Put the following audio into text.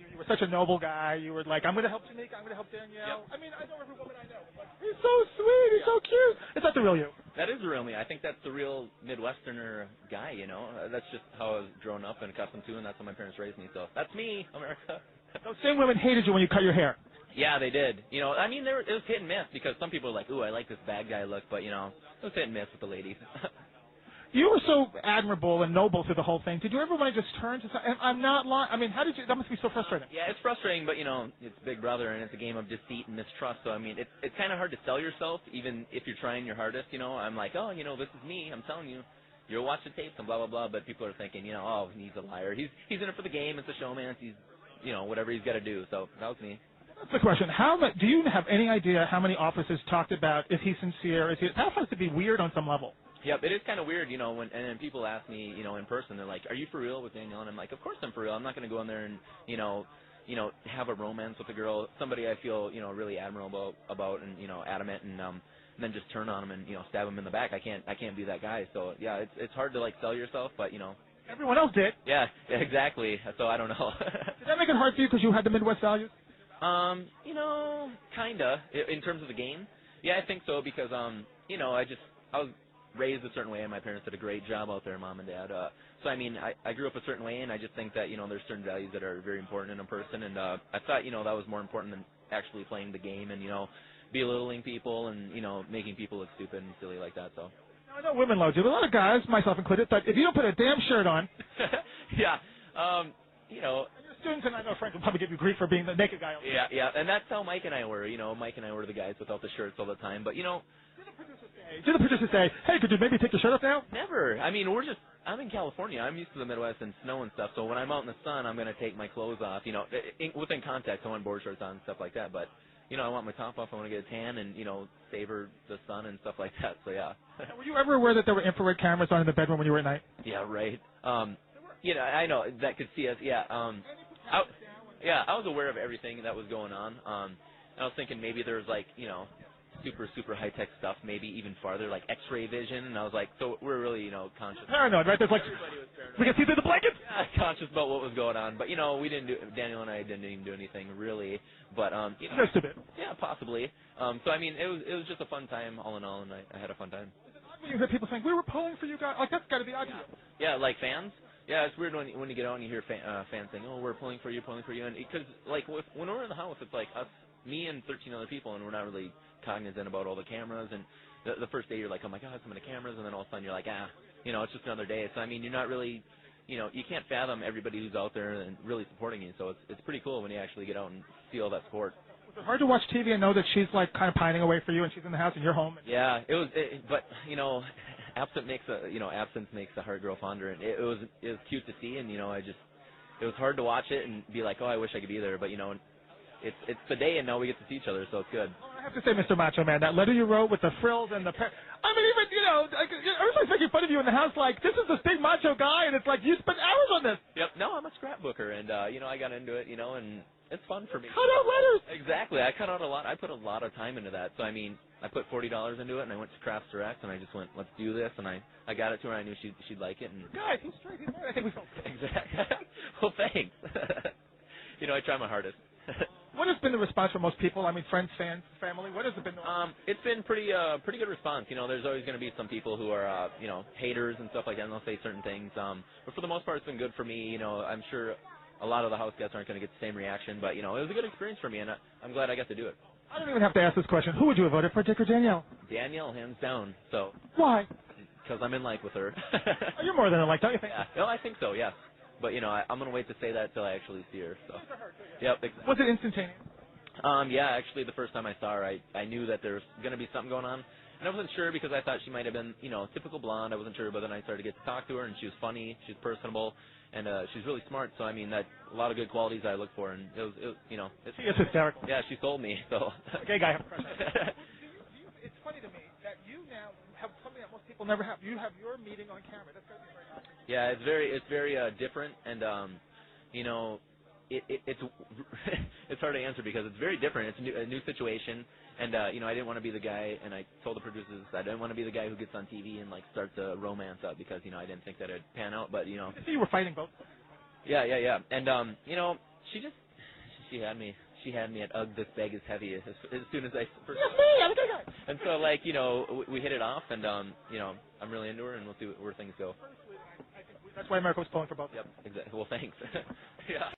You were such a noble guy. You were like, I'm going to help Tamika. I'm going to help Danielle. Yep. I mean, I know every woman I know. Like, he's so sweet. He's so cute. Is that the real you? That is the real me. I think that's the real Midwesterner guy, you know. That's just how I was grown up and accustomed to, and that's how my parents raised me. So that's me, America. Those same women hated you when you cut your hair. Yeah, they did. You know, I mean, it was hit and miss because some people are like, ooh, I like this bad guy look, but, you know, it was hit and miss with the ladies. You were so admirable and noble through the whole thing. Did you ever want to just turn to and I'm not lying. I mean, how did you, that must be so frustrating. Yeah, it's frustrating, but, you know, it's Big Brother, and it's a game of deceit and mistrust. So, I mean, it's kind of hard to sell yourself, even if you're trying your hardest, you know. I'm like, oh, you know, this is me. I'm telling you. You'll watch the tapes and blah, blah, blah, but people are thinking, you know, oh, he's a liar. He's in it for the game. It's a showman. He's, you know, whatever he's got to do. So that was me. That's the question. Do you have any idea how many officers talked about, is he sincere? That has to be weird on some level. Yep, it is kind of weird, you know, and then people ask me, you know, in person, they're like, are you for real with Danielle? And I'm like, of course I'm for real. I'm not going to go in there and, you know, have a romance with a girl, somebody I feel, you know, really admirable about and, you know, adamant and then just turn on him and, you know, stab him in the back. I can't be that guy. So, yeah, it's hard to, like, sell yourself, but, you know. Everyone else did. Yeah, exactly. So I don't know. Did that make it hard for you because you had the Midwest values? You know, kinda, in terms of the game. Yeah, I think so because, you know, I was raised a certain way, and my parents did a great job out there, Mom and Dad. So, I mean, I grew up a certain way, and I just think that, you know, there's certain values that are very important in a person, and I thought, you know, that was more important than actually playing the game and, you know, belittling people and, you know, making people look stupid and silly like that, so. Now, I know women love you, but a lot of guys, myself included, thought if you don't put a damn shirt on. Yeah, you know. And your students and I know friends will probably give you grief for being the naked guy. Yeah, and that's how Mike and I were, you know. Mike and I were the guys without the shirts all the time, but, you know. Did the producer say, hey, could you maybe take your shirt off now? Never. I mean, I'm in California. I'm used to the Midwest and snow and stuff, so when I'm out in the sun, I'm going to take my clothes off, you know, within context. I want board shorts on and stuff like that, but, you know, I want my top off. I want to get a tan and, you know, savor the sun and stuff like that, so yeah. Were you ever aware that there were infrared cameras on in the bedroom when you were at night? Yeah, right. You know, I know that could see us, yeah. I was aware of everything that was going on. I was thinking maybe there was, like, you know, super high-tech stuff, maybe even farther, like X-ray vision, and I was like, so we're really, you know, conscious. Paranoid, right? There's like, we can see through the blankets? Yeah, conscious about what was going on, but, you know, Daniel and I didn't even do anything, really, but, you know. Just a bit. Yeah, possibly. So, I mean, it was just a fun time, all in all, and I had a fun time. When you hear people saying, we were pulling for you guys, like, that's got to be odd to you. Yeah, like fans? Yeah, it's weird when you get out and you hear fans saying, oh, we're pulling for you, and because, like, when we're in the house, it's like us, me and 13 other people, and we're not really cognizant about all the cameras, and the first day you're like, oh my god, so many cameras, and then all of a sudden you're like, you know, it's just another day. So I mean, you're not really, you know, you can't fathom everybody who's out there and really supporting you. So it's pretty cool when you actually get out and feel that support. Was it hard to watch TV and know that she's like kind of pining away for you, and she's in the house and you're home? Yeah, it was, but you know, absence makes the heart grow fonder, and it was cute to see, and you know, it was hard to watch it and be like, oh, I wish I could be there, but you know. It's the day, and now we get to see each other, so it's good. I have to say, Mr. Macho Man, that letter you wrote with the frills and the I mean, even, you know, everybody's making fun of you in the house like, this is this big macho guy, and it's like, you spent hours on this. Yep. No, I'm a scrapbooker, and, you know, I got into it, you know, and it's fun for me. Cut out letters. Exactly. I cut out a lot. I put a lot of time into that. So, I mean, I put $40 into it, and I went to Crafts Direct, and I just went, let's do this, and I got it to her. I knew she'd like it. And Guys, he's straight. He's married. I think we felt good. Exactly. Well, thanks. You know, I try my hardest. What has been the response from most people? I mean, friends, fans, family. What has it been? It's been pretty good response. You know, there's always going to be some people who are, you know, haters and stuff like that, and they'll say certain things. But for the most part, it's been good for me. You know, I'm sure a lot of the house guests aren't going to get the same reaction, but you know, it was a good experience for me, and I'm glad I got to do it. I don't even have to ask this question. Who would you have voted for, Dick or Danielle? Danielle, hands down. So. Why? Because I'm in like with her. Oh, you're more than in like, don't you think? Yeah. No, I think so. Yes. But you know, I'm going to wait to say that till I actually see her. So. Yep. Exactly. Was it instantaneous? Yeah, actually, the first time I saw her, I knew that there was going to be something going on. And I wasn't sure because I thought she might have been, you know, typical blonde. I wasn't sure, but then I started to get to talk to her, and she was funny, she's personable, and she's really smart. So, I mean, that a lot of good qualities I look for, and it was you know. She is hysterical. Yeah, she sold me, so. Gay guy. It's funny to me that you now have something that most people never have. You have your meeting on camera. That's got to be very nice. Yeah, it's very different, and, you know, it's it's hard to answer because it's very different. It's a new situation, and you know, I didn't want to be the guy, and I told the producers I didn't want to be the guy who gets on TV and like starts a romance up because you know I didn't think that it'd pan out. But you know, I see you were fighting both. Yeah, and you know, she just she had me at ugh, this bag is heavy as soon as I first. Yes, me. I'm a good guy. And so like we hit it off, and I'm really into her, and we'll see where things go. That's why America was pulling for both. Yep, exactly. Well, thanks. Yeah.